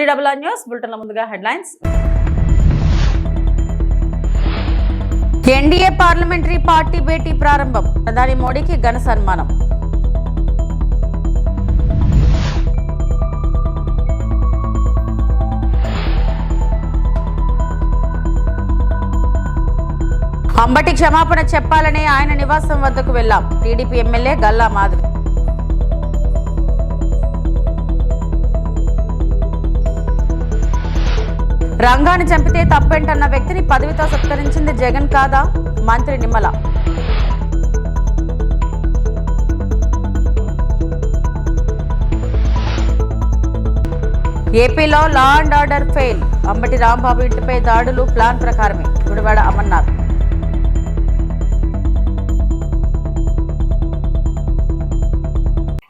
3RR news బులెటిన్ల ముందుగా headlines. NDA parliamentary party భేటీ ప్రారంభం. ప్రధాని మోడీకి ఘన సన్మానం. అంబటి క్షమాపణ చెప్పాలని ఆయన నివాసం వద్దకు వెళ్లాం. TDP MLA Galla Madhavi. రంగాన్ని చంపితే తప్పేంటన్న వ్యక్తిని పదవితో సత్కరించింది జగన్ కాదా? మంత్రి నిమ్మల. ఏపీలో law and order fail. Ambati Rambabu ఇంటిపై దాడులు ప్లాన్ ప్రకారమే. గుడివాడ అమర్నాథ్.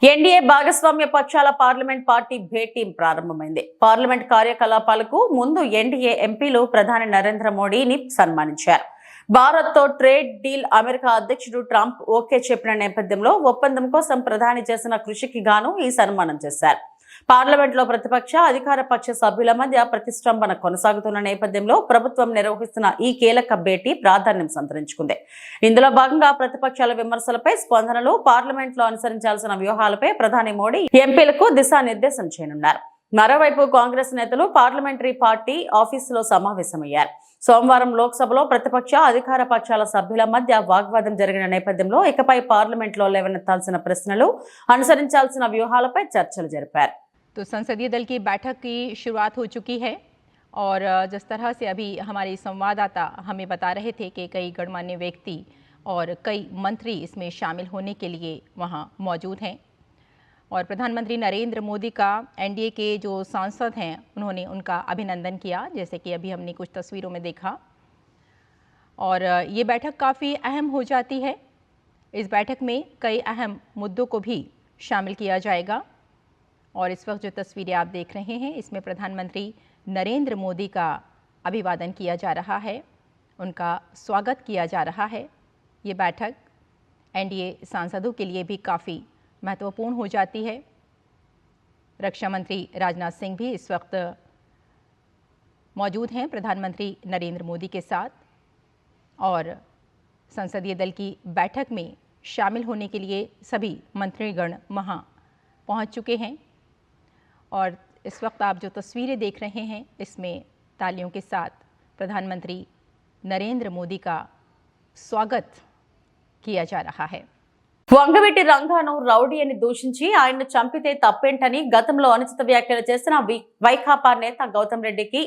ఎన్డీఏ భాగస్వామ్య పక్షాల పార్లమెంట్ పార్టీ భేటీ ప్రారంభమైంది. పార్లమెంట్ కార్యకలాపాలకు ముందు ఎన్డీఏ ఎంపీలు ప్రధాని నరేంద్ర మోడీని సన్మానించారు. భారత్ తో ట్రేడ్ డీల్ అమెరికా అధ్యక్షుడు ట్రంప్ ఓకే చెప్పిన నేపథ్యంలో ఒప్పందం కోసం ప్రధాని చేసిన కృషికి గాను ఈ సన్మానం చేశారు. పార్లమెంట్ లో ప్రతిపక్ష అధికార పక్ష సభ్యుల మధ్య ప్రతిష్టంభన కొనసాగుతున్న నేపథ్యంలో ప్రభుత్వం నిర్వహిస్తున్న ఈ కీలక భేటీ ప్రాధాన్యం సంతరించుకుంది. ఇందులో భాగంగా ప్రతిపక్షాల విమర్శలపై స్పందనలు, పార్లమెంట్ లో అనుసరించాల్సిన వ్యూహాలపై ప్రధాని మోడీ ఎంపీలకు దిశానిర్దేశం చేయనున్నారు. మరోవైపు కాంగ్రెస్ నేతలు పార్లమెంటరీ పార్టీ ఆఫీసులో సమావేశమయ్యారు. సోమవారం లోక్సభలో ప్రతిపక్ష అధికార పక్షాల సభ్యుల మధ్య వాగ్వాదం జరిగిన నేపథ్యంలో ఇకపై పార్లమెంట్ లో లేవనెత్తాల్సిన ప్రశ్నలు, అనుసరించాల్సిన వ్యూహాలపై చర్చలు జరిపారు. तो संसदीय दल की बैठक की शुरुआत हो चुकी है और जिस तरह से अभी हमारे संवाददाता हमें बता रहे थे कि कई गणमान्य व्यक्ति और कई मंत्री इसमें शामिल होने के लिए वहां मौजूद हैं और प्रधानमंत्री नरेंद्र मोदी का एनडीए के जो सांसद हैं उन्होंने उनका अभिनंदन किया, जैसे कि अभी हमने कुछ तस्वीरों में देखा। और ये बैठक काफ़ी अहम हो जाती है। इस बैठक में कई अहम मुद्दों को भी शामिल किया जाएगा और इस वक्त जो तस्वीरें आप देख रहे हैं इसमें प्रधानमंत्री नरेंद्र मोदी का अभिवादन किया जा रहा है, उनका स्वागत किया जा रहा है। ये बैठक एनडीए सांसदों के लिए भी काफ़ी महत्वपूर्ण हो जाती है। रक्षा मंत्री राजनाथ सिंह भी इस वक्त मौजूद हैं प्रधानमंत्री नरेंद्र मोदी के साथ और संसदीय दल की बैठक में शामिल होने के लिए सभी मंत्रीगण वहाँ पहुँच चुके हैं। और इस वक्त आप जो तस्वीरें देख रहे हैं इसमें तालियों के साथ प्रधानमंत्री नरेंद्र मोदी का स्वागत किया जा रहा है। వంగవీటి రంగాను రౌడీ అని దూషించి ఆయన్ను చంపితే తప్పేంటని గతంలో అనుచిత వ్యాఖ్యలు చేసిన వైకాపా నేత గౌతమ్ రెడ్డికి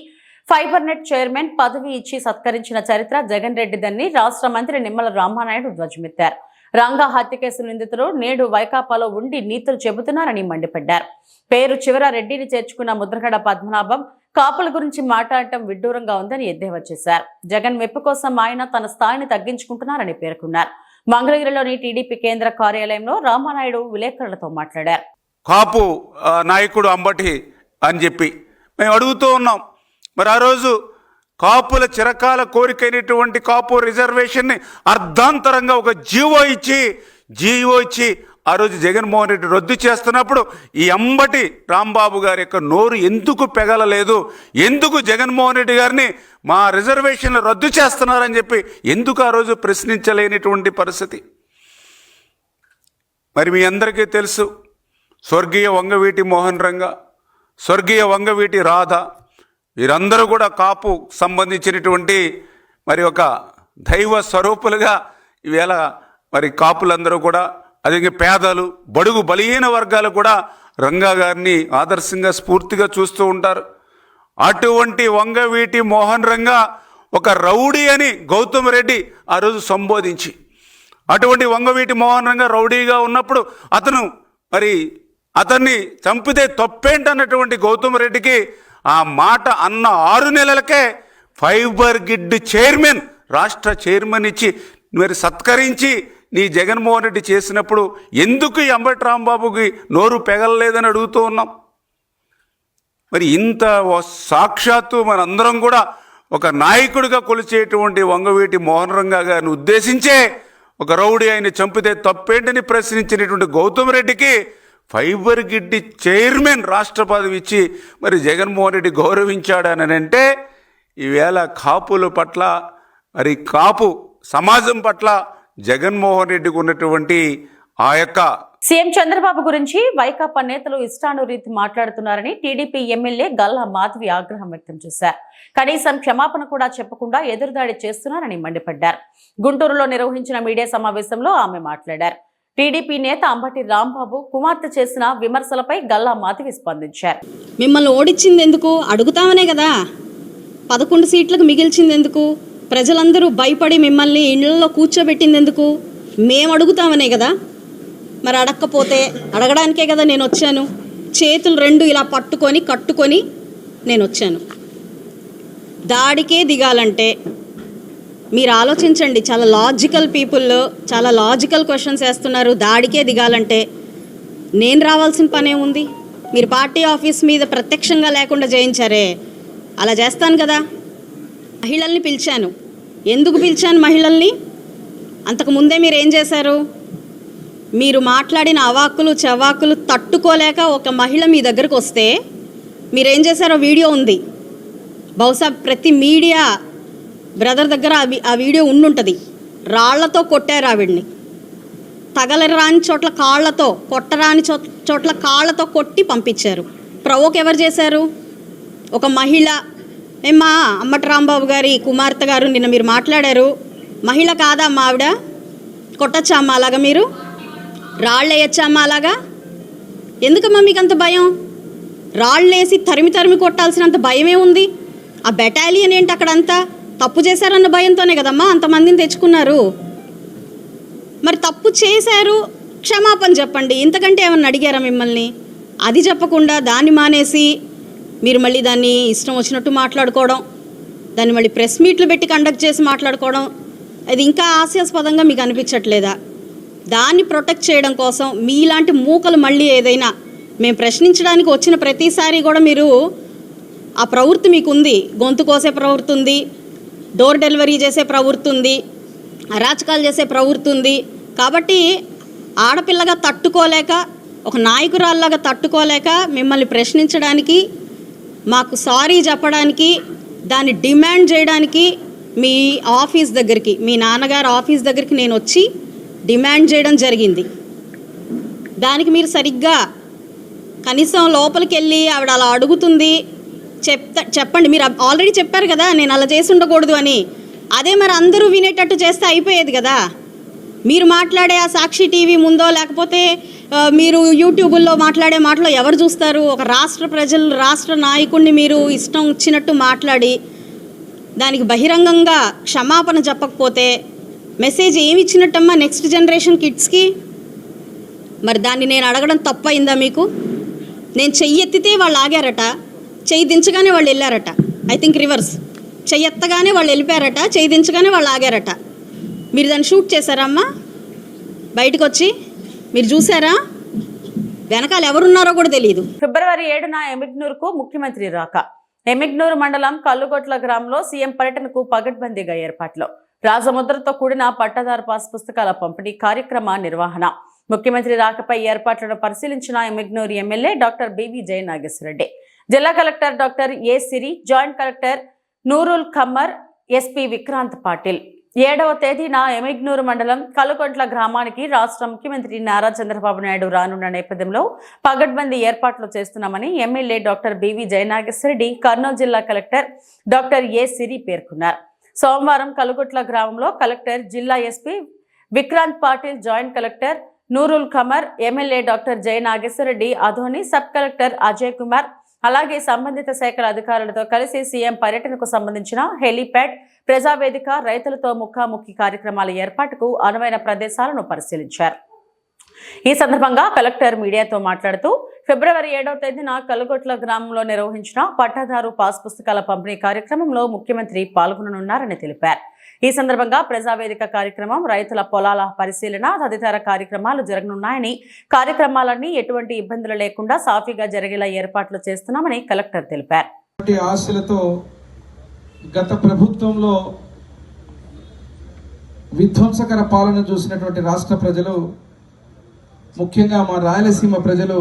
ఫైబర్ నెట్ చైర్మన్ పదవి ఇచ్చి సత్కరించిన చరిత్ర జగన్ రెడ్డిదని రాష్ట్ర మంత్రి నిమ్మల రామానాయుడు ధ్వజమెత్తారు. రంగా హత్య కేసు నిందితులు నేడు వైకాపాలో ఉండి నీతులు చెబుతున్నారని మండిపడ్డారు. పేరు చివర రెడ్డిని చేర్చుకున్న ముద్రగడ పద్మనాభం కాపుల గురించి మాట్లాడటం విడ్డూరంగా ఉందని ఎద్దేవా చేశారు. జగన్ మెప్పు కోసం ఆయన తన స్థాయిని తగ్గించుకుంటున్నారని పేర్కొన్నారు. మంగళగిరిలోని టీడీపీ కేంద్ర కార్యాలయంలో రామానాయుడు విలేకరులతో మాట్లాడారు. కాపు నాయకుడు అంబటి అని చెప్పి మేము అడుగుతూ ఉన్నాం. మరి ఆ రోజు కాపుల చిరకాల కోరికైనటువంటి కాపు రిజర్వేషన్ని అర్ధాంతరంగా ఒక జీవో ఇచ్చి ఆ రోజు జగన్మోహన్ రెడ్డి రద్దు చేస్తున్నప్పుడు ఈ అంబటి రాంబాబు గారి యొక్క నోరు ఎందుకు పెగలలేదు, ఎందుకు జగన్మోహన్ రెడ్డి గారిని మా రిజర్వేషన్లు రద్దు చేస్తున్నారని చెప్పి ఎందుకు ఆ రోజు ప్రశ్నించలేనిటువంటి పరిస్థితి. మరి మీ అందరికీ తెలుసు, స్వర్గీయ వంగవీటి మోహన్ రంగా, స్వర్గీయ వంగవీటి రాధ వీరందరూ కూడా కాపు సంబంధించినటువంటి మరి ఒక దైవ స్వరూపులుగా ఈవేళ మరి కాపులందరూ కూడా, అదే పేదలు, బడుగు బలహీన వర్గాలు కూడా రంగా గారిని ఆదర్శంగా స్ఫూర్తిగా చూస్తూ ఉంటారు. అటువంటి వంగవీటి మోహన్ రంగా ఒక రౌడీ అని గౌతమ్ రెడ్డి ఆ రోజు సంబోధించి, అటువంటి వంగవీటి మోహన్ రంగా రౌడీగా ఉన్నప్పుడు అతన్ని చంపితే తప్పేంటన్నటువంటి గౌతమ్ రెడ్డికి ఆ మాట అన్న 6 నెలలకే ఫైబర్ గిడ్ చైర్మన్, రాష్ట్ర చైర్మన్ ఇచ్చి మరి సత్కరించి నీ జగన్మోహన్ రెడ్డి చేసినప్పుడు ఎందుకు ఈ అంబటి రాంబాబుకి నోరు పెగలలేదని అడుగుతూ ఉన్నాం. మరి ఇంత సాక్షాత్తు మనందరం కూడా ఒక నాయకుడిగా కొలిచేటువంటి వంగవీటి మోహన్ రంగా గారిని ఉద్దేశించే ఒక రౌడీ ఆయన చంపితే తప్పేంటని ప్రశ్నించినటువంటి గౌతమ్ రెడ్డికి ఫైబర్ గిడ్డి చైర్మన్ రాష్ట్ర పదవి ఇచ్చి మరి జగన్మోహన్ రెడ్డి గౌరవించాడని అంటే ఈవేళ కాపుల పట్ల మరి కాపు సమాజం పట్ల జగన్మోహన్ రెడ్డికి ఉన్నటువంటి ఆ యొక్క సీఎం చంద్రబాబు గురించి వైకాపా నేతలు ఇష్టానురీతి మాట్లాడుతున్నారని టీడీపీ ఎమ్మెల్యే గల్లా మాధవి ఆగ్రహం వ్యక్తం చేశారు. కనీసం క్షమాపణ కూడా చెప్పకుండా ఎదురుదాడి చేస్తున్నారని మండిపడ్డారు. గుంటూరులో నిర్వహించిన మీడియా సమావేశంలో ఆమె మాట్లాడారు. టీడీపీ నేత అంబటి రాంబాబు కుమార్తె చేసిన విమర్శలపై గల్లా మాధవి స్పందించారు. మిమ్మల్ని ఓడించింది ఎందుకు? అడుగుతామనే కదా. 11 సీట్లకు మిగిల్చింది ఎందుకు? ప్రజలందరూ భయపడి మిమ్మల్ని ఇళ్లలో కూర్చోబెట్టింది ఎందుకు? మేము అడుగుతామనే కదా. మరి అడగకపోతే అడగడానికే కదా నేను వచ్చాను. చేతులు 2 ఇలా పట్టుకొని కట్టుకొని నేను వచ్చాను. దాడికే దిగాలంటే మీరు ఆలోచించండి. చాలా లాజికల్ పీపుల్, చాలా లాజికల్ క్వశ్చన్స్ వేస్తున్నారు. దాడికే దిగాలంటే నేను రావాల్సిన పనే ఉంది. మీరు పార్టీ ఆఫీస్ మీద ప్రత్యక్షంగా లేకుండా చేయించారే, అలా చేస్తాను కదా. మహిళల్ని పిలిచాను. ఎందుకు పిలిచాను మహిళల్ని? అంతకుముందే మీరు ఏం చేశారు? మీరు మాట్లాడిన అవాక్కులు చవాకులు తట్టుకోలేక ఒక మహిళ మీ దగ్గరకు వస్తే మీరేం చేశారో వీడియో ఉంది. బహుశా ప్రతి మీడియా బ్రదర్ దగ్గర ఆ వీడియో ఉండుంటుంది. రాళ్లతో కొట్టారు ఆవిడ్ని. తగలరాని చోట్ల కాళ్లతో, కొట్టరాని చోట్ల కాళ్లతో కొట్టి పంపించారు. ప్రవోక్ ఎవరు చేశారు? ఒక మహిళ. ఏమ్మా అంబటి రాంబాబు గారి కుమార్తె గారు నిన్న మీరు మాట్లాడారు. మహిళ కాదా అమ్మా ఆవిడ? కొట్టచ్చా అమ్మా అలాగా? మీరు రాళ్ళు వేయచ్చా అమ్మా అలాగా? ఎందుకమ్మా మీకు అంత భయం? రాళ్ళు వేసి తరిమి తరిమి కొట్టాల్సినంత భయమే ఉంది. ఆ బెటాలియన్ ఏంటి అక్కడంతా? తప్పు చేశారన్న భయంతోనే కదమ్మా అంతమందిని తెచ్చుకున్నారు. మరి తప్పు చేశారు, క్షమాపణ చెప్పండి. ఇంతకంటే ఏమన్నా అడిగారా మిమ్మల్ని? అది చెప్పకుండా దాన్ని మానేసి మీరు మళ్ళీ దాన్ని ఇష్టం వచ్చినట్టు మాట్లాడుకోవడం, దాన్ని మళ్ళీ ప్రెస్ మీట్లు పెట్టి కండక్ట్ చేసి మాట్లాడుకోవడం, అది ఇంకా హాస్యాస్పదంగా మీకు అనిపించట్లేదా? దాన్ని ప్రొటెక్ట్ చేయడం కోసం మీలాంటి మూకలు మళ్ళీ ఏదైనా మేము ప్రశ్నించడానికి వచ్చిన ప్రతిసారి కూడా మీరు ఆ ప్రవృత్తి మీకు ఉంది. గొంతు కోసే ప్రవృత్తి ఉంది, డోర్ డెలివరీ చేసే ప్రవృత్తి ఉంది, అరాచకాలు చేసే ప్రవృత్తి ఉంది. కాబట్టి ఆడపిల్లగా తట్టుకోలేక, ఒక నాయకురాల్లాగా తట్టుకోలేక మిమ్మల్ని ప్రశ్నించడానికి, మాకు సారీ చెప్పడానికి, దాన్ని డిమాండ్ చేయడానికి మీ ఆఫీస్ దగ్గరికి, మీ నాన్నగారు ఆఫీస్ దగ్గరికి నేను వచ్చి డిమాండ్ చేయడం జరిగింది. దానికి మీరు సరిగ్గా కనీసం లోపలికి వెళ్ళి ఆవిడ అలా అడుగుతుంది చెప్పండి. మీరు ఆల్రెడీ చెప్పారు కదా నేను అలా చేసి ఉండకూడదు అని. అదే మరి అందరూ వినేటట్టు చేస్తే అయిపోయేది కదా. మీరు మాట్లాడే ఆ సాక్షి టీవీ ముందో లేకపోతే మీరు యూట్యూబుల్లో మాట్లాడే మాటలో ఎవరు చూస్తారు? ఒక రాష్ట్ర ప్రజలు, రాష్ట్ర నాయకుడిని మీరు ఇష్టం వచ్చినట్టు మాట్లాడి దానికి బహిరంగంగా క్షమాపణ చెప్పకపోతే మెసేజ్ ఏమి ఇచ్చినట్టమ్మా నెక్స్ట్ జనరేషన్ కిడ్స్కి? మరి దాన్ని నేను అడగడం తప్పయిందా మీకు? నేను చెయ్యి ఎత్తితే వాళ్ళు ఆగారట, చెయ్యి దించగానే వాళ్ళు వెళ్ళారట. I think reverse. చెయ్యి ఎత్తగానే వాళ్ళు వెళ్ళిపోయారట, చెయ్యి దించగానే వాళ్ళు ఆగారట. మీరు దాన్ని షూట్ చేశారమ్మా? బయటకు వచ్చి మీరు చూసారా? వెనకాల ఎవరున్నారో కూడా తెలియదు. ఫిబ్రవరి 7న ఎమిగ్నూరుకు ముఖ్యమంత్రి రాక. ఎమిగ్నూరు మండలం కల్లుగొట్ల గ్రామంలో సీఎం పర్యటనకు పగడ్బందీగా ఏర్పాట్లు. రాజముద్రతో కూడిన పట్టాదారు పాస్ పుస్తకాల పంపిణీ కార్యక్రమ నిర్వహణ. ముఖ్యమంత్రి రాకపై ఏర్పాట్లను పరిశీలించిన Emmiganur MLA doctor BV Jayanageswara Reddy, జిల్లా collector doctor A Siri, joint collector Noorul Qamar, SP Vikrant Patil 7వ తేదీన ఎమిగ్నూరు మండలం కల్లుగొట్ల గ్రామానికి రాష్ట్ర ముఖ్యమంత్రి నారా చంద్రబాబు నాయుడు రానున్న నేపథ్యంలో పగడ్బందీ ఏర్పాట్లు చేస్తున్నామని MLA doctor BV Jaya Nageswara Reddy, Kurnool జిల్లా కలెక్టర్ డాక్టర్ ఏ సిరి పేర్కొన్నారు. సోమవారం కల్లుగొట్ల గ్రామంలో కలెక్టర్, జిల్లా SP Vikrant Patil, joint collector Noorul Qamar, MLA doctor Jayanageswara Reddy, Adoni, sub collector Ajay Kumar, అలాగే సంబంధిత శాఖల అధికారులతో కలిసి సీఎం పర్యటనకు సంబంధించిన హెలీప్యాడ్, ప్రజావేదిక, రైతులతో ముఖాముఖి కార్యక్రమాల ఏర్పాటుకు అనువైన ప్రదేశాలను పరిశీలించారు. ఈ సందర్భంగా కలెక్టర్ మీడియాతో మాట్లాడుతూ ఫిబ్రవరి 7వ తేదీన కల్లుగొట్ల గ్రామంలో నిర్వహించిన పట్టాదారు పాస్ పుస్తకాల పంపిణీ కార్యక్రమంలో ముఖ్యమంత్రి పాల్గొననున్నారని తెలిపారు. ఈ సందర్భంగా ప్రజావేదిక కార్యక్రమం, రైతుల పొలాల పరిశీలన తదితర కార్యక్రమాలు జరగనున్నాయని, కార్యక్రమాలన్నీ ఎటువంటి ఇబ్బందులు లేకుండా సాఫీగా జరిగేలా ఏర్పాట్లు చేస్తున్నామని కలెక్టర్ తెలిపారు. ఆశలతో గత ప్రభుత్వంలో విధ్వంసకర పాలన చూసినటువంటి రాష్ట్ర ప్రజలు ముఖ్యంగా మా రాయలసీమ ప్రజలు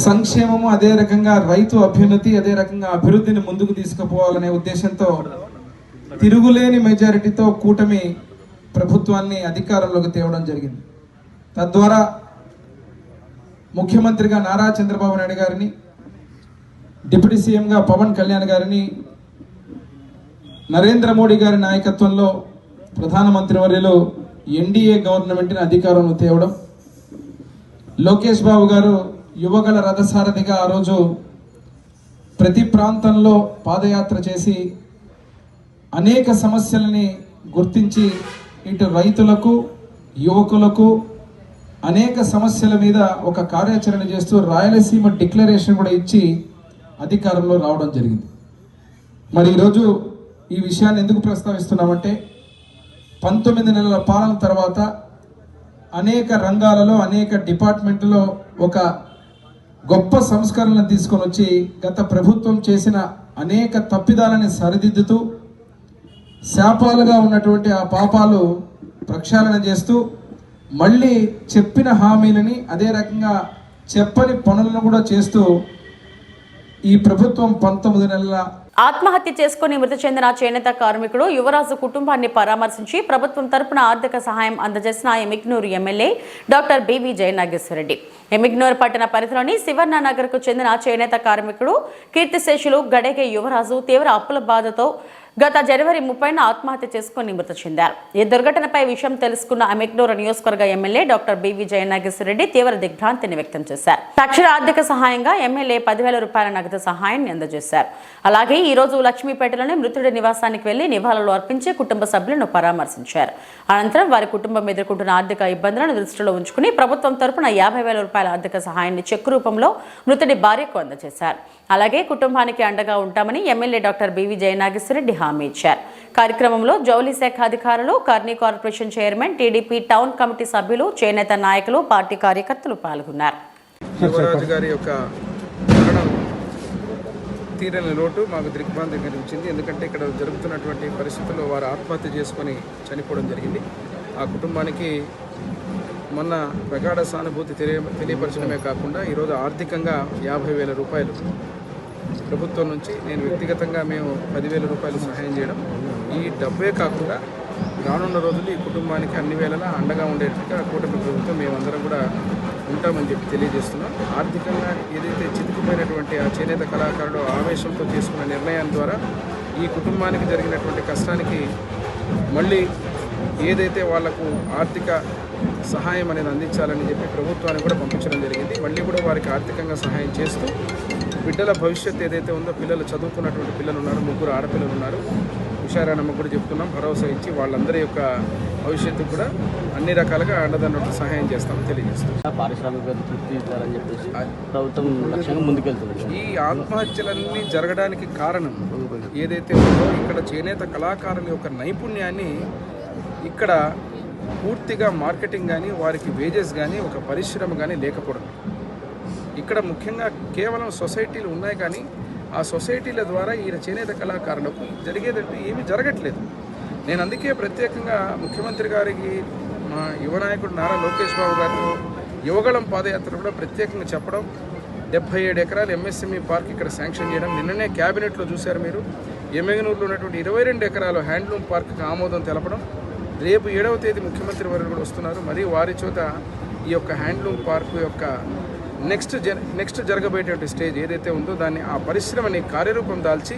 సంక్షేమము, అదే రకంగా రైతు అభ్యున్నతి, అదే రకంగా అభివృద్ధిని ముందుకు తీసుకుపోవాలనే ఉద్దేశంతో తిరుగులేని మెజారిటీతో కూటమి ప్రభుత్వాన్ని అధికారంలోకి తేవడం జరిగింది. తద్వారా ముఖ్యమంత్రిగా నారా చంద్రబాబు నాయుడు గారిని, డిప్యూటీ సీఎంగా పవన్ కళ్యాణ్ గారిని, నరేంద్ర మోడీ గారి నాయకత్వంలో ప్రధానమంత్రి వర్యులు ఎన్డీఏ గవర్నమెంట్ని అధికారంలో తేవడం, లోకేష్ బాబు గారు యువగల రథసారథిగా ఆ రోజు ప్రతి ప్రాంతంలో పాదయాత్ర చేసి అనేక సమస్యలని గుర్తించి ఇటు రైతులకు, యువకులకు అనేక సమస్యల మీద ఒక కార్యాచరణ చేస్తూ రాయలసీమ డిక్లరేషన్ కూడా ఇచ్చి అధికారంలో రావడం జరిగింది. మరి ఈరోజు ఈ విషయాన్ని ఎందుకు ప్రస్తావిస్తున్నామంటే 19 నెలల పాలన తర్వాత అనేక రంగాలలో, అనేక డిపార్ట్మెంట్లో ఒక గొప్ప సంస్కరణలు తీసుకొని వచ్చి గత ప్రభుత్వం చేసిన అనేక తప్పిదాలని సరిదిద్దుతూ శాపాలుగా ఉన్నటువంటి ఆ పాపాలు ప్రక్షాళన చేస్తూ మళ్ళీ చెప్పిన హామీలని, అదే రకంగా చెప్పని పనులను కూడా చేస్తూ ఈ ప్రభుత్వం 19 నెలల ఆత్మహత్య చేసుకుని మృతి చెందిన చేనేత కార్మికుడు యువరాజు కుటుంబాన్ని పరామర్శించి ప్రభుత్వం తరపున ఆర్థిక సహాయం అందజేసిన Yemmiganur MLA doctor BV Jaya Nageswara Reddy. Yemmiganur పట్టణ పరిధిలోని శివర్ణ నగర్కు చెందిన చేనేత కార్మికుడు కీర్తిశేషులు గడేగే యువరాజు తీవ్ర అప్పుల బాధతో గత జనవరి 30న ఆత్మహత్య చేసుకుని మృతి చెందారు. ఈ దుర్ఘటనపై విషయం తెలుసుకున్న ఎమిగ్నూరు నియోజకవర్గ ఎమ్మెల్యే డాక్టర్ బివి జయనాగేశ్వరరెడ్డి తీవ్ర దిగ్భ్రాంతిని వ్యక్తం చేశారు. తక్షణ ఆర్థిక సహాయంగా ఎమ్మెల్యే 10,000 రూపాయల నగదు సహాయాన్ని అందజేశారు. అలాగే ఈ రోజు లక్ష్మీపేటలోని మృతుడి నివాసానికి వెళ్లి నివాళులు అర్పించి కుటుంబ సభ్యులను పరామర్శించారు. అనంతరం వారి కుటుంబం ఎదుర్కొంటున్న ఆర్థిక ఇబ్బందులను దృష్టిలో ఉంచుకుని ప్రభుత్వం తరపున 50,000 రూపాయల ఆర్థిక సహాయాన్ని చెక్ రూపంలో మృతుడి భార్యకు అందజేశారు. అలాగే కుటుంబానికి అండగా ఉంటామని ఎమ్మెల్యే డాక్టర్ బివి జయనాగేశ్వరరెడ్డి హామీ ఇచ్చారు. కార్యక్రమంలో జౌలి శాఖ అధికారులు, కర్నీ corporation chairman, TDP town committee సభ్యులు, చేనేత నాయకులు, పార్టీ కార్యకర్తలు పాల్గొన్నారు. యువరాజు గారి యొక్క మరణం తీరని లోటు మాకు దిగ్భ్రాంతి కలిగించింది. ఎందుకంటే ఇక్కడ జరుగుతున్నటువంటి పరిస్థితుల్లో వారు ఆత్మహత్య చేసుకొని చనిపోవడం జరిగింది. ఆ కుటుంబానికి మొన్న ప్రగాఢ సానుభూతి తెలియపరచడమే కాకుండా ఈరోజు ఆర్థికంగా 50,000 రూపాయలు ప్రభుత్వం నుంచి, నేను వ్యక్తిగతంగా మేము 10,000 రూపాయలు సహాయం చేయడం, ఈ డబ్బే కాకుండా రానున్న రోజులు ఈ కుటుంబానికి అన్ని వేళలా అండగా ఉండేట్టుగా కూటమి ప్రభుత్వం మేమందరం కూడా ఉంటామని చెప్పి తెలియజేస్తున్నాం. ఆర్థికంగా ఏదైతే చితికిపోయినటువంటి ఆ చేనేత కళాకారుడు ఆవేశంతో తీసుకున్న నిర్ణయం ద్వారా ఈ కుటుంబానికి జరిగినటువంటి కష్టానికి మళ్ళీ ఏదైతే వాళ్లకు ఆర్థిక సహాయం అనేది అందించాలని చెప్పి ప్రభుత్వానికి కూడా పంపించడం జరిగింది. మళ్ళీ కూడా వారికి ఆర్థికంగా సహాయం చేస్తూ బిడ్డల భవిష్యత్తు ఏదైతే ఉందో, పిల్లలు చదువుకున్నటువంటి పిల్లలు ఉన్నారు, 3 ఆడపిల్లలు ఉన్నారు, హుషారానమ్మ కూడా చెప్తున్నాం, భరోసా ఇచ్చి వాళ్ళందరి యొక్క భవిష్యత్తు కూడా అన్ని రకాలుగా అండదండలు సహాయం చేస్తామని తెలియజేస్తాం. పారిశ్రామిక తృప్తి ఇస్తారని చెప్పేసి ప్రభుత్వం లక్ష్యంగా ముందుకెళ్తుంది. ఈ ఆత్మహత్యలన్నీ జరగడానికి కారణం ఏదైతే ఉందో, ఇక్కడ చేనేత కళాకారుల యొక్క నైపుణ్యాన్ని ఇక్కడ పూర్తిగా మార్కెటింగ్ కానీ, వారికి వేజెస్ కానీ, ఒక పరిశ్రమ కానీ లేకపోవడం. ఇక్కడ ముఖ్యంగా కేవలం సొసైటీలు ఉన్నాయి, కానీ ఆ సొసైటీల ద్వారా ఈ చేనేత కళాకారులకు జరిగేదంటే ఏమీ జరగట్లేదు. నేను అందుకే ప్రత్యేకంగా ముఖ్యమంత్రి గారికి, మా యువ నాయకుడు నారా లోకేష్ బాబు గారితో యువగళం పాదయాత్ర కూడా ప్రత్యేకంగా చెప్పడం, 77 ఎకరాలు ఎంఎస్ఎంఈ పార్క్ ఇక్కడ శాంక్షన్ చేయడం, నిన్ననే క్యాబినెట్లో చూశారు మీరు, ఎమ్మెగనూరులో ఉన్నటువంటి 22 ఎకరాలు హ్యాండ్లూమ్ పార్క్కి ఆమోదం తెలపడం, రేపు 7వ తేదీ ముఖ్యమంత్రి వారు కూడా వస్తున్నారు. మరి వారి చోట ఈ యొక్క హ్యాండ్లూమ్ పార్క్ యొక్క నెక్స్ట్ జరగబోయేటువంటి స్టేజ్ ఏదైతే ఉందో దాన్ని, ఆ పరిశ్రమని కార్యరూపం దాల్చి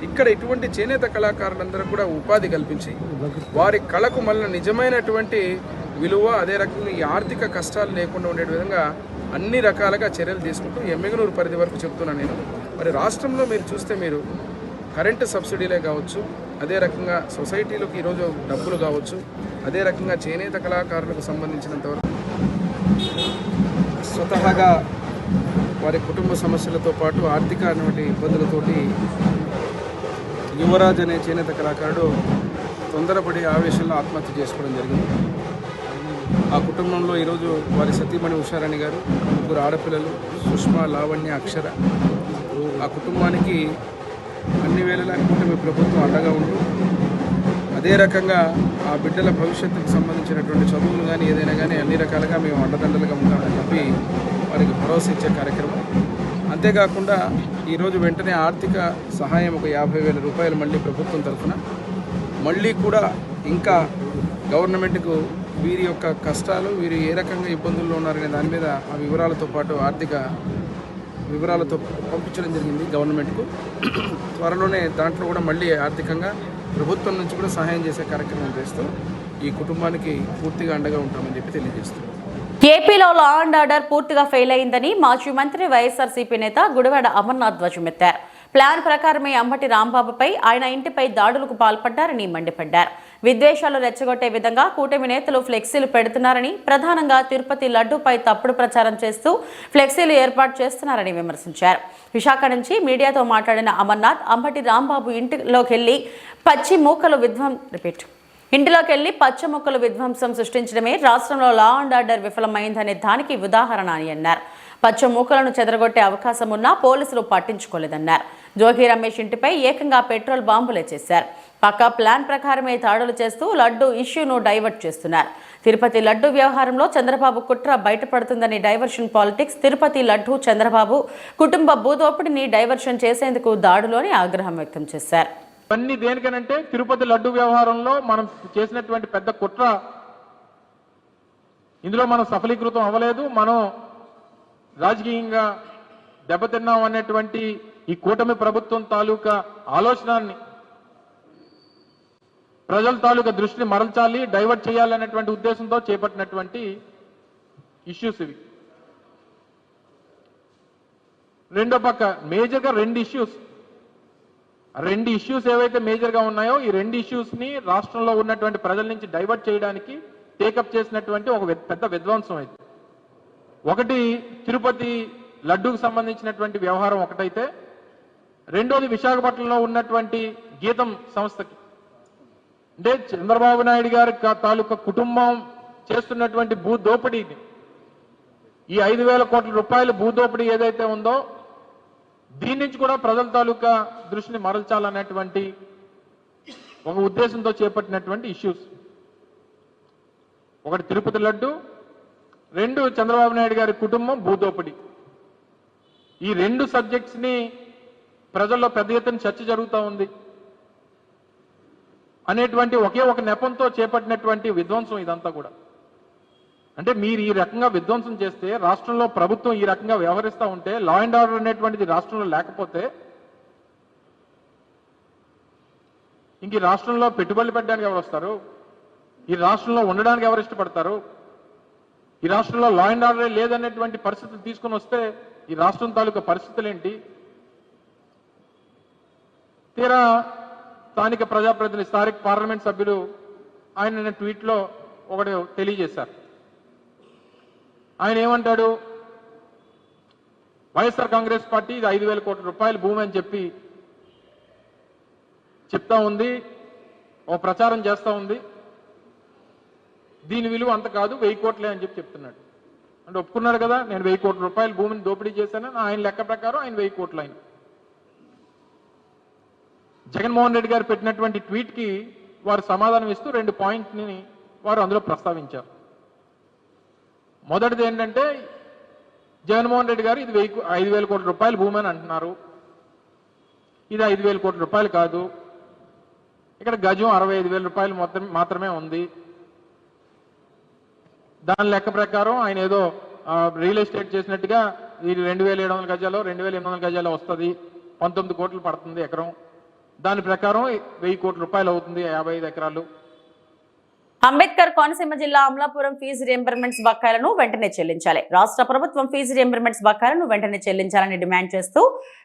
ఇక్కడ ఇటువంటి చేనేత కళాకారులందరూ కూడా ఉపాధి కల్పించి వారి కళకు మళ్ళీ నిజమైనటువంటి విలువ, అదే రకంగా ఈ ఆర్థిక కష్టాలు లేకుండా ఉండే విధంగా అన్ని రకాలుగా చర్యలు తీసుకుంటూ ఎమ్మెగనూరు పరిధి వరకు చెప్తున్నాను నేను. మరి రాష్ట్రంలో మీరు చూస్తే మీరు కరెంటు సబ్సిడీలే కావచ్చు, అదే రకంగా సొసైటీలకు ఈరోజు డబ్బులు కావచ్చు, అదే రకంగా చేనేత కళాకారులకు సంబంధించినంతవరకు స్వతహాగా వారి కుటుంబ సమస్యలతో పాటు ఆర్థిక ఇబ్బందులతోటి యువరాజ్ అనే చేనేత కళాకారుడు తొందరపడి ఆవేశంలో ఆత్మహత్య చేసుకోవడం జరిగింది. ఆ కుటుంబంలో ఈరోజు వారి సతీమణి ఉషారాణి గారు, 3 ఆడపిల్లలు, సుష్మా, లావణ్య, అక్షర. ఆ కుటుంబానికి అన్ని వేళలా కూటమి ప్రభుత్వం అండగా ఉంటూ, అదే రకంగా ఆ బిడ్డల భవిష్యత్తుకు సంబంధించినటువంటి చదువులు కానీ ఏదైనా కానీ అన్ని రకాలుగా మేము అండదండలుగా ఉంటామని చెప్పి వారికి భరోసా ఇచ్చే కార్యక్రమం. అంతేకాకుండా ఈరోజు వెంటనే ఆర్థిక సహాయం ఒక 50,000 రూపాయలు మళ్ళీ ప్రభుత్వం తరఫున మళ్ళీ కూడా ఇంకా గవర్నమెంట్కు వీరి యొక్క కష్టాలు, వీరు ఏ రకంగా ఇబ్బందుల్లో ఉన్నారనే దాని మీద ఆ వివరాలతో పాటు ఆర్థిక వివరాలతో పంపించడం జరిగింది గవర్నమెంట్కు. త్వరలోనే దాంట్లో కూడా మళ్ళీ ఆర్థికంగా ప్రభుత్వం నుంచి కూడా సహాయం చేసే కార్యక్రమం చేస్తూ ఈ కుటుంబానికి పూర్తిగా అండగా ఉంటామని చెప్పి తెలియజేస్తున్నాం. ఏపీలో లా అండ్ ఆర్డర్ పూర్తిగా ఫెయిల్ అయిందని మాజీ మంత్రి వైఎస్ఆర్సీపీ నేత గుడివాడ అమర్నాథ్ ధ్వజమెత్తారు. ప్లాన్ ప్రకారమే అంబటి రాంబాబుపై ఆయన ఇంటిపై దాడులకు పాల్పడ్డారని మండిపడ్డారు. విద్వేషాలు రెచ్చగొట్టే విధంగా కూటమి నేతలు ఫ్లెక్సీలు పెడుతున్నారని, ప్రధానంగా తిరుపతి లడ్డూపై తప్పుడు ప్రచారం చేస్తూ ఫ్లెక్సీలు ఏర్పాటు చేస్తున్నారని విమర్శించారు. విశాఖ నుంచి మీడియాతో మాట్లాడిన అమర్నాథ్ అంబటి రాంబాబు ఇంటిలోకెళ్లి పచ్చి మొక్కలు విధ్వంసం సృష్టించడమే రాష్ట్రంలో లా అండ్ ఆర్డర్ విఫలమైందనే దానికి ఉదాహరణ అని అన్నారు. పచ్చ మూకలను చెదరగొట్టే అవకాశం ఉన్నా పోలీసులు పట్టించుకోలేదన్నారు. జోగి రమేష్ ఇంటిపై ఏకంగా పెట్రోల్ బాంబులే చేశారు. పక్కా ప్లాన్ ప్రకారమే దాడులు చేస్తూ లడ్డు ఇష్యూను డైవర్ట్ చేస్తున్నారు. తిరుపతి లడ్డు వ్యవహారంలో చంద్రబాబు కుట్ర బయటపడుతుందని డైవర్షన్ పాలిటిక్స్. తిరుపతి లడ్డు చంద్రబాబు కుటుంబ భూదోపిడిని డైవర్షన్ చేసేందుకు దాడులోని ఆగ్రహం వ్యక్తం చేశారు. ఇవన్నీ దేనికనంటే తిరుపతి లడ్డు వ్యవహారంలో మనం చేసినటువంటి పెద్ద కుట్ర, ఇందులో మనం సఫలీకృతం అవ్వలేదు, మనం రాజకీయంగా దెబ్బతిన్నాం అనేటువంటి ఈ కూటమి ప్రభుత్వం తాలూకా ఆలోచనని, ప్రజల తాలూకా దృష్టిని మరల్చాలి, డైవర్ట్ చేయాలనేటువంటి ఉద్దేశంతో చేపట్టినటువంటి ఇష్యూస్ ఇవి. రెండో పక్క మేజర్గా రెండు ఇష్యూస్ ఏవైతే మేజర్గా ఉన్నాయో ఈ రెండు ఇష్యూస్ని రాష్ట్రంలో ఉన్నటువంటి ప్రజల నుంచి డైవర్ట్ చేయడానికి టేకప్ చేసినటువంటి ఒక పెద్ద విధ్వంసం అయితే, ఒకటి తిరుపతి లడ్డూకు సంబంధించినటువంటి వ్యవహారం ఒకటైతే, రెండోది విశాఖపట్నంలో ఉన్నటువంటి గీతం సంస్థకి, అంటే చంద్రబాబు నాయుడు గారి తాలూకా కుటుంబం చేస్తున్నటువంటి భూదోపిడీని, ఈ 5,000 కోట్ల రూపాయల భూదోపిడీ ఏదైతే ఉందో దీని నుంచి కూడా ప్రజల తాలూకా దృష్టిని మరల్చాలనేటువంటి ఒక ఉద్దేశంతో చేపట్టినటువంటి ఇష్యూస్. ఒకటి తిరుపతి లడ్డు, రెండు చంద్రబాబు నాయుడు గారి కుటుంబం భూదోపిడీ. ఈ రెండు సబ్జెక్ట్స్ని ప్రజల్లో పెద్ద ఎత్తున చర్చ జరుగుతూ ఉంది అనేటువంటి ఒకే ఒక నెపంతో చేపట్టినటువంటి విధ్వంసం ఇదంతా కూడా. అంటే మీరు ఈ రకంగా విధ్వంసం చేస్తే, రాష్ట్రంలో ప్రభుత్వం ఈ రకంగా వ్యవహరిస్తూ ఉంటే, లా అండ్ ఆర్డర్ అనేటువంటిది రాష్ట్రంలో లేకపోతే ఇంక ఈ రాష్ట్రంలో పెట్టుబడులు పెట్టడానికి ఎవరు వస్తారు? ఈ రాష్ట్రంలో ఉండడానికి ఎవరు ఇష్టపడతారు? ఈ రాష్ట్రంలో లా అండ్ ఆర్డర్ లేదనేటువంటి పరిస్థితులు తీసుకుని వస్తే ఈ రాష్ట్రం తాలూకా పరిస్థితులు ఏంటి? తీరా స్థానిక ప్రజాప్రతినిధి, స్థానిక పార్లమెంట్ సభ్యులు ఆయన ట్వీట్లో ఒకటి తెలియజేశారు. ఆయన ఏమంటాడు, వైఎస్ఆర్ కాంగ్రెస్ పార్టీ ఇది 5,000 కోట్ల రూపాయల భూమి అని చెప్పి చెప్తా ఉంది, ఓ ప్రచారం చేస్తూ ఉంది, దీని విలువ అంత కాదు 1,000 కోట్లే అని చెప్పి చెప్తున్నాడు. అంటే ఒప్పుకున్నాడు కదా, నేను 1,000 కోట్ల రూపాయల భూమిని దోపిడీ చేశానని. ఆయన లెక్క ప్రకారం ఆయన 1,000 కోట్లు. ఆయన జగన్మోహన్ రెడ్డి గారు పెట్టినటువంటి ట్వీట్కి వారు సమాధానం ఇస్తూ 2 పాయింట్ని వారు అందులో ప్రస్తావించారు. మొదటిది ఏంటంటే, జగన్మోహన్ రెడ్డి గారు ఇది 5,000 కోట్ల రూపాయల భూమి అని అంటున్నారు. ఇది 5,000 కోట్ల రూపాయలు కాదు, ఇక్కడ గజం 65,000 రూపాయలు మాత్రమే ఉంది. దాని లెక్క ప్రకారం ఆయన ఏదో రియల్ ఎస్టేట్ చేసినట్టుగా ఇది 2,700 గజాలు 2,800 గజాలు వస్తుంది, 19 కోట్లు పడుతుంది ఎకరం. దాని ప్రకారం 1,000 కోట్ల రూపాయలు అవుతుంది 55 ఎకరాలు. అంబేద్కర్ కోనసీమ జిల్లా అమలాపురం ఫీజు రియంబర్మెంట్స్ బకాయిలను వెంటనే చెల్లించాలి. రాష్ట్ర ప్రభుత్వం ఫీజు రియంబర్మెంట్స్ బకాయిలను వెంటనే చెల్లించాలని డిమాండ్ చేస్తూ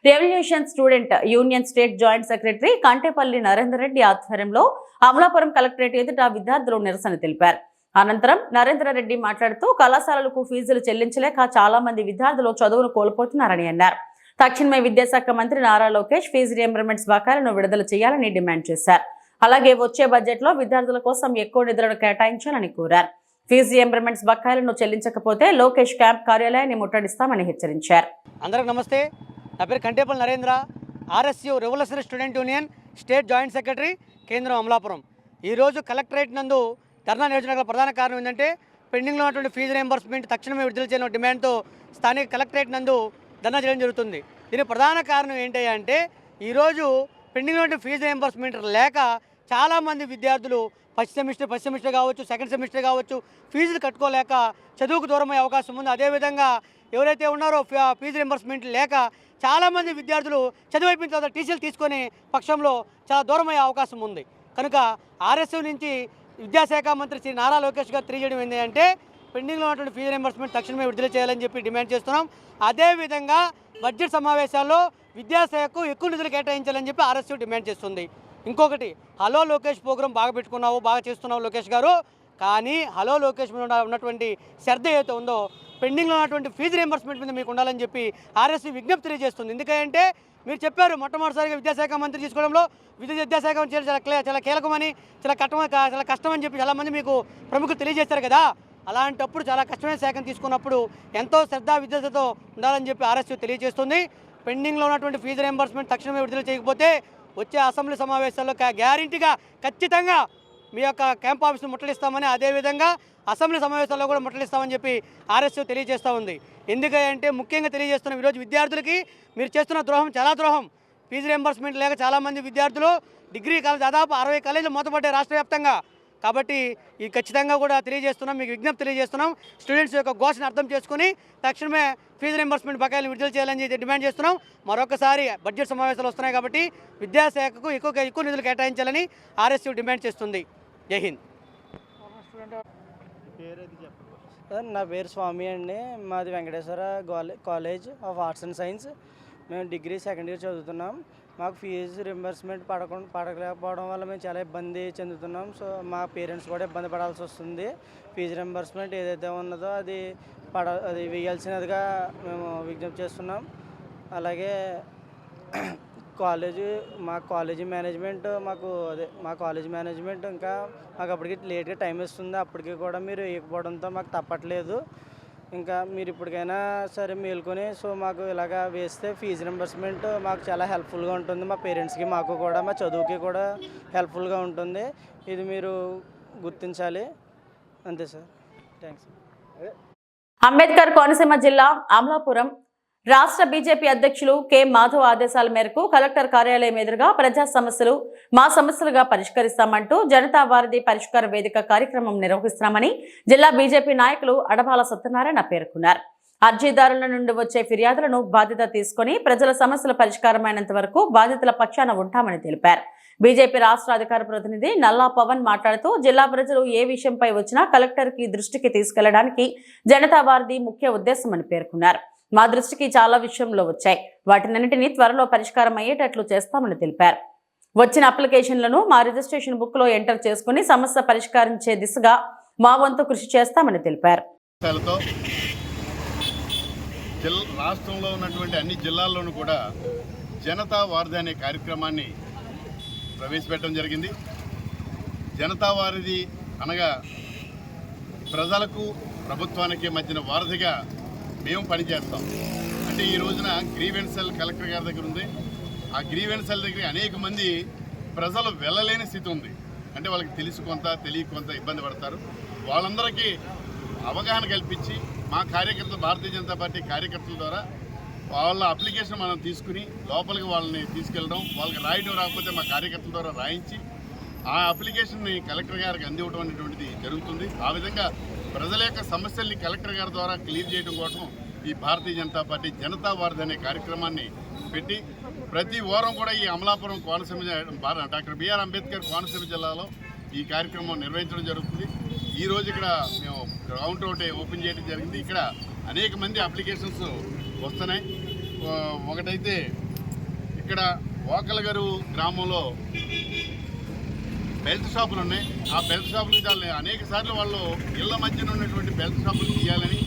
revolution student union state joint secretary Kantepalli Narender Reddy ఆధ్వర్యంలో అమలాపురం కలెక్టరేట్ ఎదుట విద్యార్థులు నిరసన తెలిపారు. అనంతరం నరేందర్ రెడ్డి మాట్లాడుతూ కళాశాలలకు ఫీజులు చెల్లించలేక చాలా మంది విద్యార్థులు చదువును కోల్పోతున్నారని అన్నారు. తక్షణమే విద్యాశాఖ మంత్రి నారా లోకేష్ ఫీజు రియంబర్మెంట్స్ బకాయిలను విడుదల చేయాలని డిమాండ్ చేశారు. అలాగే వచ్చే బడ్జెట్ లో విద్యార్థుల కోసం ఎక్కువ నిధులను కేటాయించాలని కోరారు. ఫీజు రియంబర్మెంట్స్ బకాయిలను చెల్లించకపోతే లోకేష్ క్యాంప్ కార్యాలయాన్ని ముట్టడిస్తామని హెచ్చరించారు. అందరికి నమస్తే, నా పేరు Kantepalli Narendra, RSU revolutionary student union state joint secretary, కేంద్రం అమలాపురం. ఈరోజు కలెక్టరేట్ నందు ధర్నా నిర్వహించడానికి ప్రధాన కారణం ఏంటంటే పెండింగ్లో ఉన్నటువంటి ఫీజు రియంబర్స్మెంట్ తక్షణమే విడుదల చేయడం డిమాండ్తో స్థానిక కలెక్టరేట్ నందు ధర్నా చేయడం జరుగుతుంది. దీనికి ప్రధాన కారణం ఏంటి అంటే ఈరోజు పెండింగ్లో ఉన్న ఫీజు రియంబర్స్మెంట్ లేక చాలామంది విద్యార్థులు ఫస్ట్ సెమిస్టర్ కావచ్చు, సెకండ్ సెమిస్టర్ కావచ్చు, ఫీజులు కట్టుకోలేక చదువుకు దూరమయ్యే అవకాశం ఉంది. అదేవిధంగా ఎవరైతే ఉన్నారో ఫీజు రియంబర్స్మెంట్ లేక చాలామంది విద్యార్థులు చదువు అయిపోయిన తర్వాత టీసీలు తీసుకొని పక్షంలో చాలా దూరమయ్యే అవకాశం ఉంది. కనుక ఆర్ఎస్యు నుంచి విద్యాశాఖ మంత్రి శ్రీ నారా లోకేష్ గారు తెలియజేయడం ఏంటంటే పెండింగ్లో ఉన్నటువంటి ఫీజు రియంబర్స్మెంట్ తక్షణమే విడుదల చేయాలని చెప్పి డిమాండ్ చేస్తున్నాం. అదేవిధంగా బడ్జెట్ సమావేశాల్లో విద్యాశాఖకు ఎక్కువ నిధులు కేటాయించాలని చెప్పి ఆర్ఎస్యు డిమాండ్ చేస్తుంది. ఇంకొకటి, హలో లోకేష్ ప్రోగ్రాం బాగా పెట్టుకున్నావు, బాగా చేస్తున్నావు లోకేష్ గారు, కానీ హలో లోకేష్ మీద ఉన్నటువంటి శ్రద్ధ ఏదైతే ఉందో పెండింగ్లో ఉన్నటువంటి ఫీజు రియంబర్స్మెంట్ మీద మీకు ఉండాలని చెప్పి ఆర్ఎస్యు విజ్ఞప్తి తెలియజేస్తుంది. ఎందుకంటే మీరు చెప్పారు మొట్టమొదటిసారిగా విద్యాశాఖ మంత్రి తీసుకోవడంలో విద్యాశాఖ మంత్రి చాలా కీలకమని, చాలా కష్టమని చెప్పి చాలామంది మీకు ప్రముఖులు తెలియజేస్తారు కదా. అలాంటప్పుడు చాలా కష్టమైన శాఖను తీసుకున్నప్పుడు ఎంతో శ్రద్ధ విద్యార్థితో ఉండాలని చెప్పి ఆర్ఎస్యు తెలియజేస్తుంది. పెండింగ్లో ఉన్నటువంటి ఫీజు రియంబర్స్మెంట్ తక్షణమే విడుదల చేయకపోతే వచ్చే అసెంబ్లీ సమావేశాల్లో గ్యారెంటీగా ఖచ్చితంగా మీ యొక్క క్యాంప్ ఆఫీస్ను ముట్టడిస్తామని, అదేవిధంగా అసెంబ్లీ సమావేశాల్లో కూడా ముట్టడిస్తామని చెప్పి ఆర్ఎస్యు తెలియజేస్తూ ఉంది. ఎందుకంటే ముఖ్యంగా తెలియజేస్తున్నాం, ఈరోజు విద్యార్థులకి మీరు చేస్తున్న ద్రోహం చాలా ద్రోహం. ఫీజు రియంబర్స్మెంట్ లేక చాలామంది విద్యార్థులు డిగ్రీ దాదాపు 60 కాలేజీలు మూతపడ్డాయి రాష్ట్ర వ్యాప్తంగా. కాబట్టి ఇది ఖచ్చితంగా కూడా తెలియజేస్తున్నాం, మీకు విజ్ఞప్తి తెలియజేస్తున్నాం. స్టూడెంట్స్ యొక్క ఘోషను అర్థం చేసుకుని తక్షణమే ఫీజు రియంబర్స్మెంట్ బకాయిలు విడుదల చేయాలని డిమాండ్ చేస్తున్నాం. మరొకసారి బడ్జెట్ సమావేశాలు వస్తున్నాయి కాబట్టి విద్యాశాఖకు ఎక్కువ నిధులు కేటాయించాలని ఆర్ఎస్యు డిమాండ్ చేస్తుంది. జై హింద్. నా పేరు స్వామి అండి. మాది Venkateswara college of arts and science. మేము డిగ్రీ సెకండ్ ఇయర్ చదువుతున్నాం. మాకు ఫీజు రింబర్స్మెంట్ పడకపోవడం వల్ల మేము చాలా ఇబ్బంది చెందుతున్నాం. సో మా పేరెంట్స్ కూడా ఇబ్బంది పడాల్సి వస్తుంది. ఫీజు రింబర్స్మెంట్ ఏదైతే ఉన్నదో అది వేయాల్సినదిగా మేము విజ్ఞప్తి చేస్తున్నాం. అలాగే మా కాలేజీ మేనేజ్మెంట్ ఇంకా మాకు అప్పటికి లేట్గా టైం ఇస్తుంది. అప్పటికి కూడా మీరు వేయకపోవడంతో మాకు తప్పట్లేదు. ఇంకా మీరు ఇప్పటికైనా సరే మేల్కొని సో మాకు ఇలాగా వేస్తే ఫీజు రింబర్స్మెంట్ మాకు చాలా హెల్ప్ఫుల్గా ఉంటుంది. మా పేరెంట్స్కి, మాకు కూడా, మా చదువుకి కూడా హెల్ప్ఫుల్గా ఉంటుంది. ఇది మీరు గుర్తించాలి. అంతే సార్. థ్యాంక్స్. అంబేద్కర్ కోనసీమ జిల్లా అమలాపురం రాష్ట్ర బీజేపీ అధ్యక్షులు కె మాధవ్ ఆదేశాల మేరకు కలెక్టర్ కార్యాలయం ఎదురుగా ప్రజా సమస్యలు మా సమస్యలుగా పరిష్కరిస్తామంటూ జనతా వారధి పరిష్కార వేదిక కార్యక్రమం నిర్వహిస్తున్నామని జిల్లా బీజేపీ నాయకులు అడపాల సత్యనారాయణ పేర్కొన్నారు. అర్జీదారుల నుండి వచ్చే ఫిర్యాదులను బాధ్యత తీసుకుని ప్రజల సమస్యల పరిష్కారమైనంత వరకు బాధితుల పక్షాన ఉంటామని తెలిపారు. బీజేపీ రాష్ట్ర అధికార ప్రతినిధి నల్లా పవన్ మాట్లాడుతూ జిల్లా ప్రజలు ఏ విషయంపై వచ్చినా కలెక్టర్ కి దృష్టికి తీసుకెళ్లడానికి జనతా వారధి ముఖ్య ఉద్దేశమని పేర్కొన్నారు. మా దృష్టికి చాలా విషయంలో వచ్చాయి, వాటినన్నింటినీ త్వరలో పరిష్కారం అయ్యేటట్లు చేస్తామని తెలిపారు. వచ్చిన అప్లికేషన్లను మా రిజిస్ట్రేషన్ బుక్ లో ఎంటర్ చేసుకుని సమస్య పరిష్కరించే దిశగా మా వంతు కృషి చేస్తామని తెలిపారు. రాష్ట్రంలో ఉన్నటువంటి అన్ని జిల్లాల్లోనూ కూడా జనతా వారధి అనే కార్యక్రమాన్ని ప్రవేశపెట్టడం జరిగింది. జనతా వారధి అనగా ప్రజలకు ప్రభుత్వానికి మధ్యన వారధిగా మేము పనిచేస్తాం. అంటే ఈ రోజున గ్రీవెన్స్ సెల్ కలెక్టర్ గారి దగ్గర ఉంది. ఆ గ్రీవెన్స్ సెల్ దగ్గర అనేక మంది ప్రజలు వెళ్ళలేని స్థితి ఉంది. అంటే వాళ్ళకి తెలిసి కొంత తెలియ కొంత ఇబ్బంది పడతారు. వాళ్ళందరికీ అవగాహన కల్పించి మా కార్యకర్తలు, భారతీయ జనతా పార్టీ కార్యకర్తల ద్వారా వాళ్ళ అప్లికేషన్ మనం తీసుకుని లోపలికి వాళ్ళని తీసుకెళ్ళడం, వాళ్ళకి రాయడం రాకపోతే మా కార్యకర్తల ద్వారా రాయించి ఆ అప్లికేషన్ని కలెక్టర్ గారికి అందివ్వడం అనేటువంటిది జరుగుతుంది. ఆ విధంగా ప్రజల యొక్క సమస్యల్ని కలెక్టర్ గారి ద్వారా క్లియర్ చేయడం కోసం ఈ భారతీయ జనతా పార్టీ జనతా వారధి అనే కార్యక్రమాన్ని పెట్టి ప్రతి వారం కూడా ఈ అమలాపురం కోనసీమ డాక్టర్ బిఆర్ అంబేద్కర్ కోనసీమ జిల్లాలో ఈ కార్యక్రమం నిర్వహించడం జరుగుతుంది. ఈరోజు ఇక్కడ మేము గ్రౌండ్ రోడ్ ఓపెన్ చేయడం జరిగింది. ఇక్కడ అనేక మంది అప్లికేషన్స్ వస్తున్నాయి. ఒకటైతే ఇక్కడ ఓకలగారు గ్రామంలో బెల్ట్ షాపులు ఉన్నాయి. ఆ బెల్ట్ షాపులు అనేక సార్లు వాళ్ళు ఇళ్ల మధ్యన ఉన్నటువంటి బెల్ట్ షాపులు తీయాలని,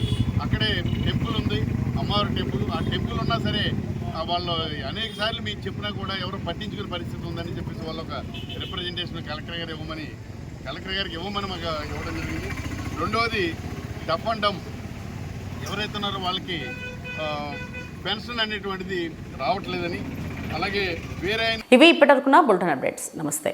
అక్కడే టెంపుల్ ఉంది, అమ్మవారి టెంపుల్. ఆ టెంపుల్ ఉన్నా సరే వాళ్ళు అనేక సార్లు మీకు చెప్పినా కూడా ఎవరు పట్టించుకునే పరిస్థితి ఉందని చెప్పేసి వాళ్ళు ఒక రిప్రజెంటేషన్ కలెక్టర్ గారికి ఇవ్వమని మాకు ఇవ్వడం జరిగింది. రెండవది డఫ్ అండ్ డంప్ ఎవరైతే ఉన్నారో వాళ్ళకి పెన్షన్ అనేటువంటిది రావట్లేదని, అలాగే వేరే ఇవి ఇప్పటివరకున్న బులెటిన్ అప్డేట్స్. నమస్తే.